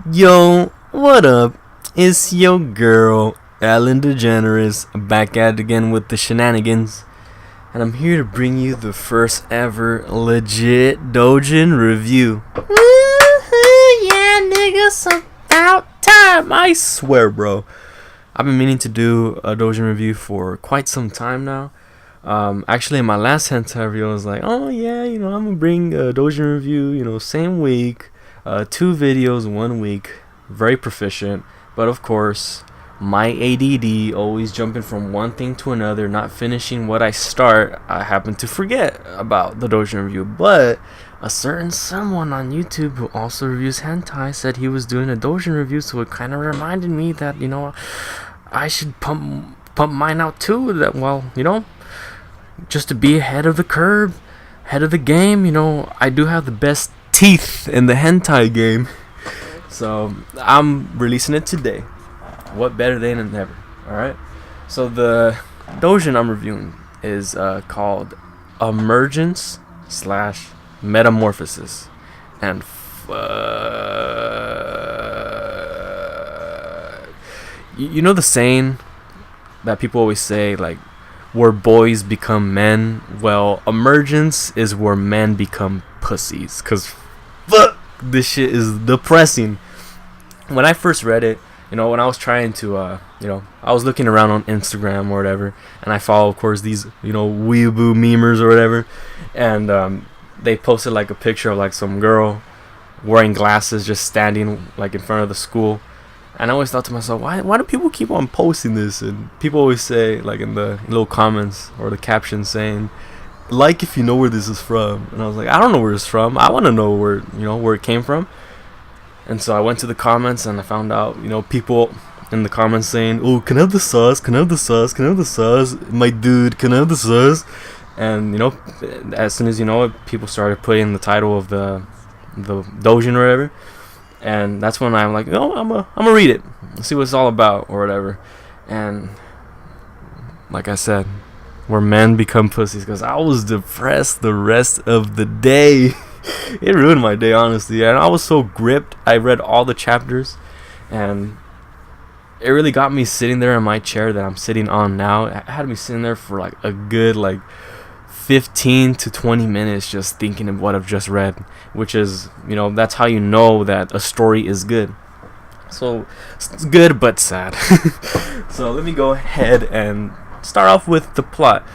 Yo, what up? It's your girl, Ellen DeGeneres, back at it again with the shenanigans. And I'm here to bring you the first ever legit Doujin review. Woohoo, yeah, nigga, it's about time. I swear, bro. I've been meaning to do a Doujin review for quite some time now. Actually, in my last hentai review, I was like, oh yeah, I'm gonna bring a Doujin review, same week. 2 videos, 1 week, very proficient, but of course, my ADD always jumping from one thing to another, not finishing what I start. I happen to forget about the Doujin review, but a certain someone on YouTube who also reviews hentai said he was doing a Doujin review, so it kind of reminded me that, I should pump mine out too, that, just to be ahead of the curve, ahead of the game. I do have the best teeth in the hentai game, so I'm releasing it today. What better than ever? Alright, so the Doujin I'm reviewing is called Emergence / Metamorphosis, and you know the saying that people always say, like, where boys become men? Well, Emergence is where men become pussies, cause fuck, this shit is depressing. When I first read it, when I was trying to, I was looking around on Instagram or whatever, and I follow, of course, these, weeaboo memers or whatever, and they posted like a picture of like some girl wearing glasses just standing like in front of the school, and I always thought to myself, why do people keep on posting this? And people always say, like, in the little comments or the captions saying, like, if you know where this is from. And I was like, I don't know where it's from. I want to know where it came from. And so I went to the comments and I found out, people in the comments saying, oh, can I have the sauce? Can I have the sauce? Can I have the sauce? My dude, can I have the sauce? And, as soon as you know it, people started putting the title of the Doujin or whatever. And that's when I'm like, I'm gonna read it, see what it's all about or whatever. And like I said, where men become pussies, because I was depressed the rest of the day. It ruined my day, honestly, and I was so gripped. I read all the chapters, and it really got me sitting there in my chair that I'm sitting on now. It had me sitting there for like a good 15 to 20 minutes just thinking of what I've just read, which is, that's how you know that a story is good. So it's good but sad. So let me go ahead and start off with the plot.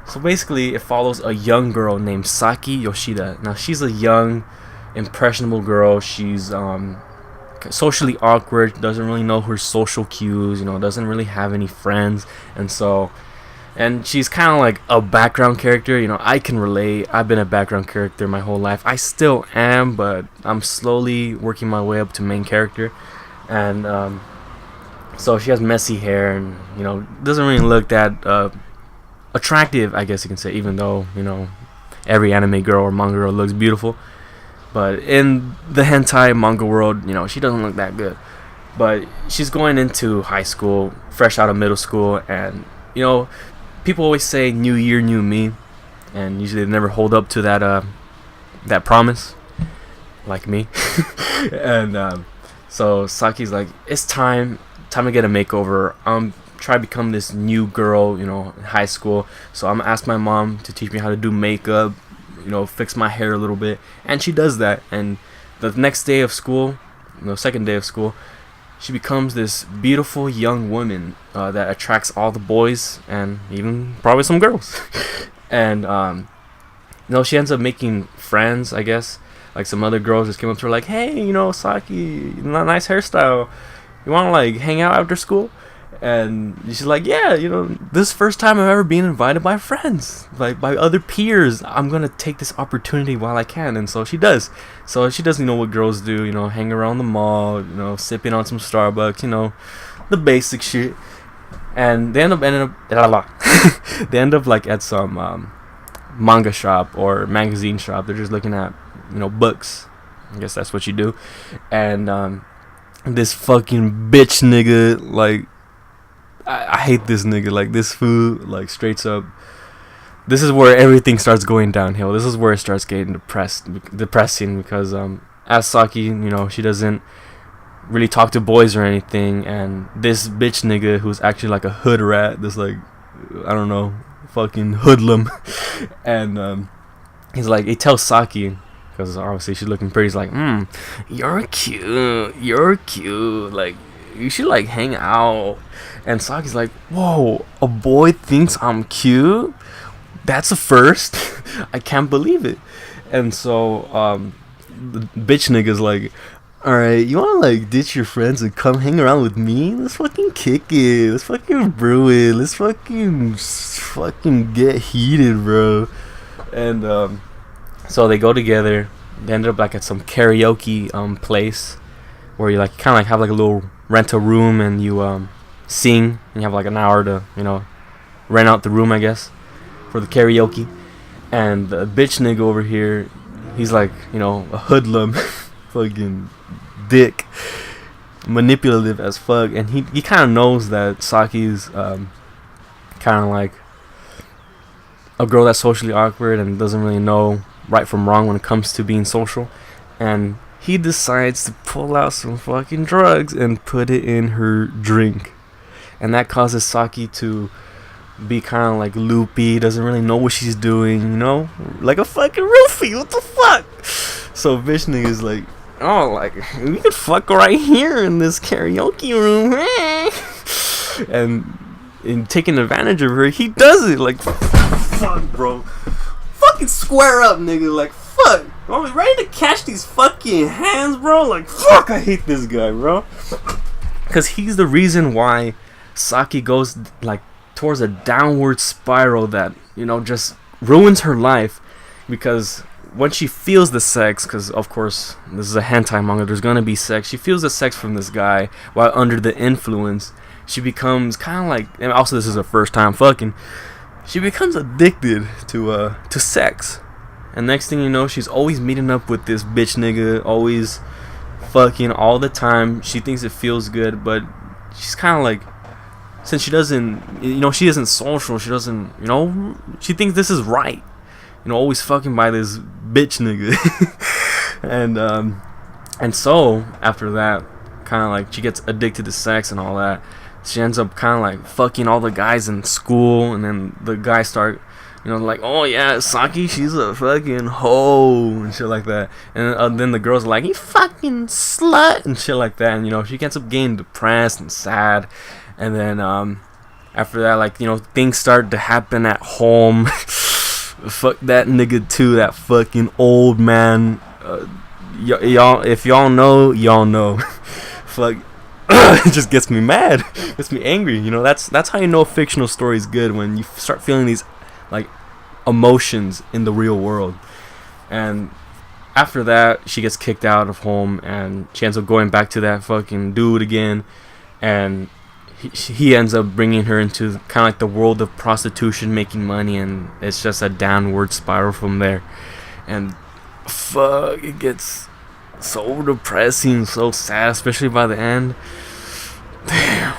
So basically, it follows a young girl named Saki Yoshida. Now, she's a young, impressionable girl. She's socially awkward, doesn't really know her social cues, doesn't really have any friends, and she's kind of like a background character. I can relate. I've been a background character my whole life. I still am, but I'm slowly working my way up to main character. And so she has messy hair and, doesn't really look that attractive, I guess you can say, even though, every anime girl or manga girl looks beautiful. But in the hentai manga world, she doesn't look that good. But she's going into high school, fresh out of middle school, and, people always say new year, new me, and usually they never hold up to that promise, like me. And so Saki's like, it's time to get a makeover. Try to become this new girl, in high school. So I'm gonna ask my mom to teach me how to do makeup, fix my hair a little bit, and she does that. And the next day of school, second day of school, she becomes this beautiful young woman that attracts all the boys and even probably some girls. And she ends up making friends, I guess. Like, some other girls just came up to her like, hey, Saki, nice hairstyle. You want to hang out after school? And she's like, yeah, this first time I've ever been invited by friends, like by other peers. I'm gonna take this opportunity while I can. And so she does. So she doesn't know what girls do, hang around the mall, sipping on some Starbucks, the basic shit. And they end up they end up like at some manga shop or magazine shop. They're just looking at books. I guess that's what you do. And this fucking bitch nigga, like, I hate this nigga. Like, this fool, like, straight up, this is where everything starts going downhill. This is where it starts getting depressing because as Saki, she doesn't really talk to boys or anything, and this bitch nigga who's actually like a hood rat, this like, I don't know, fucking hoodlum, and he's like, he tells Saki, because obviously she's looking pretty, he's like, you're cute, like, you should like hang out. And Saki's like, whoa, a boy thinks I'm cute? That's a first. I can't believe it. And so the bitch nigga's like, alright, you wanna like ditch your friends and come hang around with me? Let's fucking kick it. Let's fucking brew it. Let's fucking get heated, bro. And so they go together. They ended up like at some karaoke place where you like kind of like have like a little rental room, and you sing, and you have like an hour to, you know, rent out the room, I guess, for the karaoke. And the bitch nigga over here, he's like, you know, a hoodlum, fucking dick, manipulative as fuck, and he kind of knows that Saki's kind of like a girl that's socially awkward and doesn't really know right from wrong when it comes to being social, and he decides to pull out some fucking drugs and put it in her drink, and that causes Saki to be kind of like loopy, doesn't really know what she's doing, you know, like a fucking roofie. What the fuck? So bitch nigga's like, oh, like, we could fuck right here in this karaoke room, and in taking advantage of her, he does it. Like, fuck, bro, fucking square up, nigga. Like, fuck, I'm ready to catch these fucking hands, bro. Like, fuck, I hate this guy, bro, because he's the reason why Saki goes like towards a downward spiral that, you know, just ruins her life. Because when she feels the sex, because of course this is a hentai manga, there's gonna be sex, she feels the sex from this guy while under the influence, she becomes kind of like, and also this is her first time fucking, she becomes addicted to sex. And next thing you know, she's always meeting up with this bitch nigga, always fucking all the time. She thinks it feels good, but she's kind of like, since she doesn't, you know, she isn't social, she doesn't, you know, she thinks this is right, you know, always fucking by this bitch nigga. and so after that, kind of like, she gets addicted to sex and all that. She ends up kind of like fucking all the guys in school, and then the guys start, you know, like, oh yeah, Saki, she's a fucking hoe and shit like that. And then the girls are like, you fucking slut and shit like that. And, you know, she ends up getting depressed and sad. And then after that, like, you know, things start to happen at home. Fuck that nigga too, that fucking old man. Y'all, if y'all know, y'all know. Fuck. It just gets me mad, gets me angry. You know, that's how you know a fictional story is good, when you start feeling these like emotions in the real world. And after that, she gets kicked out of home, and she ends up going back to that fucking dude again, and he ends up bringing her into kind of like the world of prostitution, making money, and it's just a downward spiral from there. And fuck, it gets so depressing, so sad, especially by the end. Damn.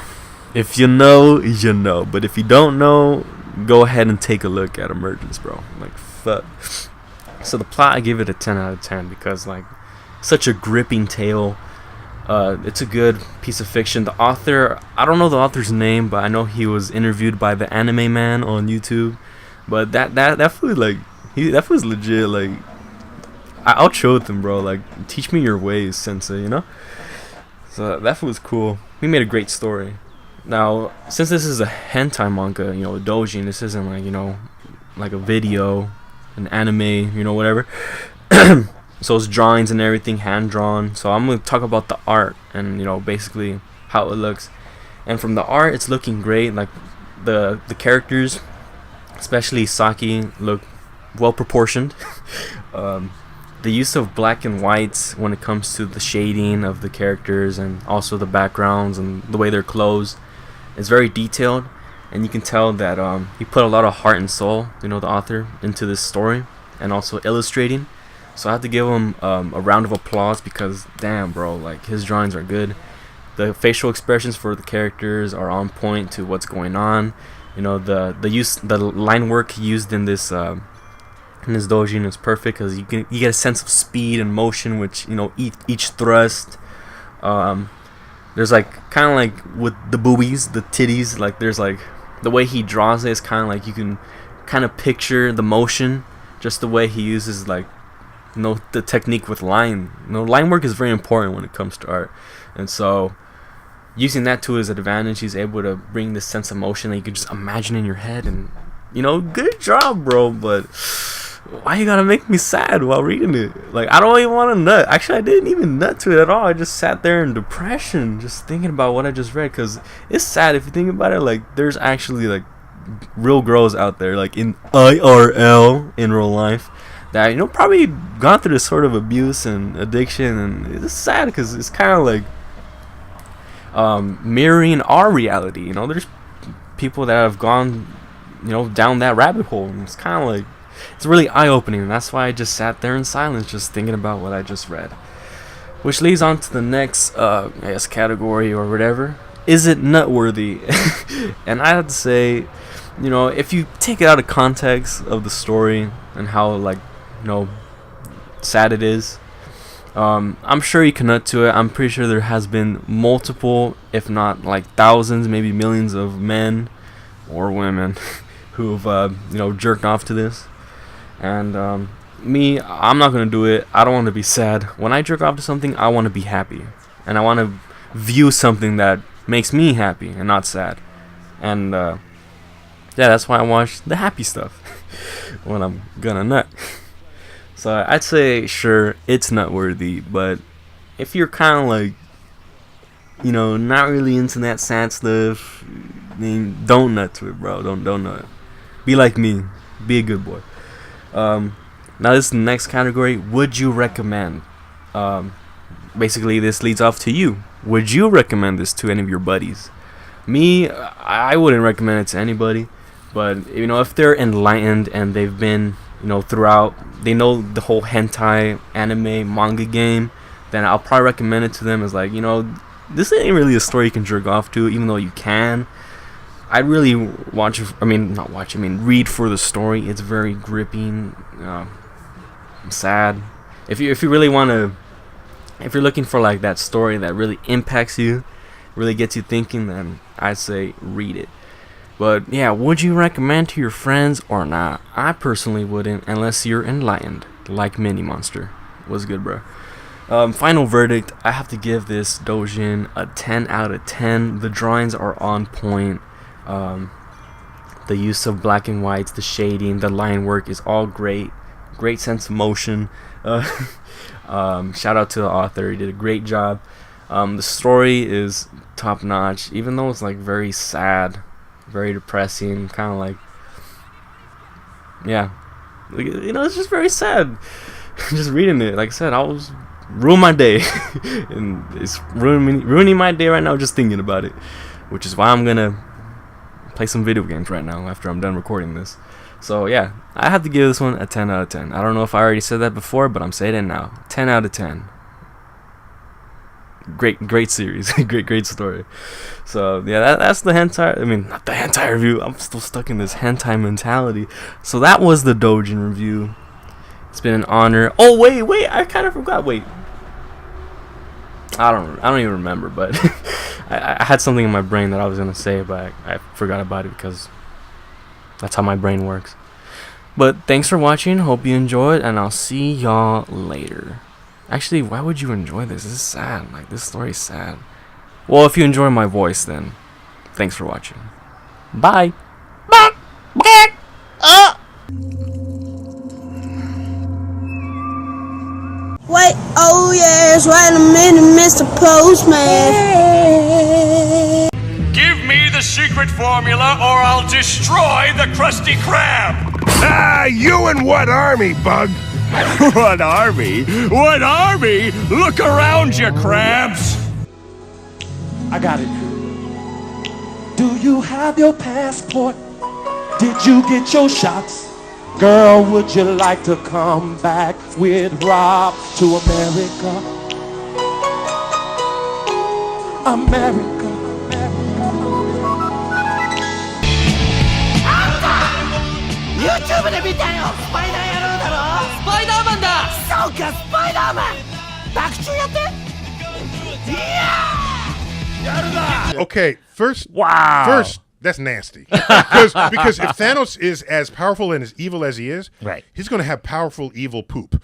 If you know, you know. But if you don't know, go ahead and take a look at Emergence, bro. Like, fuck. So the plot, I give it a 10 out of 10 because, like, such a gripping tale. It's a good piece of fiction. The author, I don't know the author's name, but I know he was interviewed by the Anime Man on YouTube. But that fool, like, that fool's legit. Like, I'll chill with him, bro. Like, teach me your ways, sensei, you know? So that fool's cool. He made a great story. Now, since this is a hentai manga, you know, Doujin, this isn't like, you know, like a video, an anime, you know, whatever. So it's drawings and everything, hand drawn. So I'm gonna talk about the art and, you know, basically how it looks. And from the art, it's looking great. Like the characters, especially Saki, look well proportioned. The use of black and whites when it comes to the shading of the characters, and also the backgrounds and the way they're clothes, is very detailed. And you can tell that he put a lot of heart and soul, you know, the author, into this story, and also illustrating. So I have to give him a round of applause, because damn, bro, like, his drawings are good. The facial expressions for the characters are on point to what's going on. You know, the line work used in this doujin is perfect, because you get a sense of speed and motion, which, you know, each thrust. There's like kind of like with the boobies, the titties, like there's like the way he draws it is kind of like you can kind of picture the motion, just the way he uses like the technique with line. Line work is very important when it comes to art, and so using that to his advantage, he's able to bring this sense of motion that you can just imagine in your head. And good job, bro. But why you gotta make me sad while reading it? Like, I don't even want to nut. Actually, I didn't even nut to it at all. I just sat there in depression, just thinking about what I just read, because it's sad if you think about it. Like, there's actually like real girls out there, like in IRL, in real life, that probably gone through this sort of abuse and addiction, and it's sad because it's kind of like mirroring our reality. There's people that have gone down that rabbit hole, and it's kind of like, it's really eye-opening, and that's why I just sat there in silence just thinking about what I just read, which leads on to the next I guess category or whatever. Is it nutworthy? And I have to say, if you take it out of context of the story and how like sad it is, I'm sure you can nut to it. I'm pretty sure there has been multiple, if not like thousands, maybe millions of men or women who've jerked off to this. And I'm not gonna do it. I don't want to be sad. When I jerk off to something, I want to be happy, and I want to view something that makes me happy and not sad. And yeah, that's why I watch the happy stuff when I'm gonna nut. So I'd say, sure, it's nutworthy, but if you're kind of like, not really into that sad stuff, then don't nut to it, bro. Don't nut. Be like me. Be a good boy. Now this is the next category. Would you recommend? Basically, this leads off to you. Would you recommend this to any of your buddies? Me, I wouldn't recommend it to anybody. But if they're enlightened and they've been throughout, they know the whole hentai, anime, manga game, then I'll probably recommend it to them as like, this ain't really a story you can jerk off to, even though you can. I'd really read for the story. It's very gripping, sad. If you really want to, if you're looking for like that story that really impacts you, really gets you thinking, then I'd say read it. But yeah, would you recommend to your friends or not? I personally wouldn't, unless you're enlightened, like Mini Monster. What's good, bro? Final verdict, I have to give this Doujin a 10 out of 10. The drawings are on point. The use of black and whites, the shading, the line work is all great. Great sense of motion. Shout out to the author, he did a great job. The story is top notch, even though it's like very sad, very depressing, kind of like, yeah, it's just very sad. Just reading it, like I said, I was ruin my day, and it's ruining my day right now just thinking about it, which is why I'm gonna play some video games right now after I'm done recording this. So yeah, I have to give this one a 10 out of 10. I don't know if I already said that before, but I'm saying it now. 10 out of 10. Great series. great story. So yeah, that's the hentai, not the hentai review, I'm still stuck in this hentai mentality. So that was the Doujin review. It's been an honor. Oh wait, I kind of forgot. Wait, I don't even remember, but I had something in my brain that I was gonna say, but I forgot about it because that's how my brain works. But thanks for watching, hope you enjoyed, and I'll see y'all later. Actually, why would you enjoy this? This is sad. Like, this story is sad. Well, if you enjoy my voice, then thanks for watching. Bye. Wait, oh yes, wait a minute, Mr. Postman. Give me the secret formula or I'll destroy the Krusty Krab! Ah, you and what army, Bug? What army? What army? Look around you, crabs! I got it. Do you have your passport? Did you get your shots? Girl, would you like to come back with Rob to America? America, YouTube で見たよ。スパイダー野郎だろ。スパイダーマンだ。そうか、スパイダーマン。爆中やって。Okay, first, Wow. that's nasty. Because if Thanos is as powerful and as evil as he is, Right. he's going to have powerful evil poop.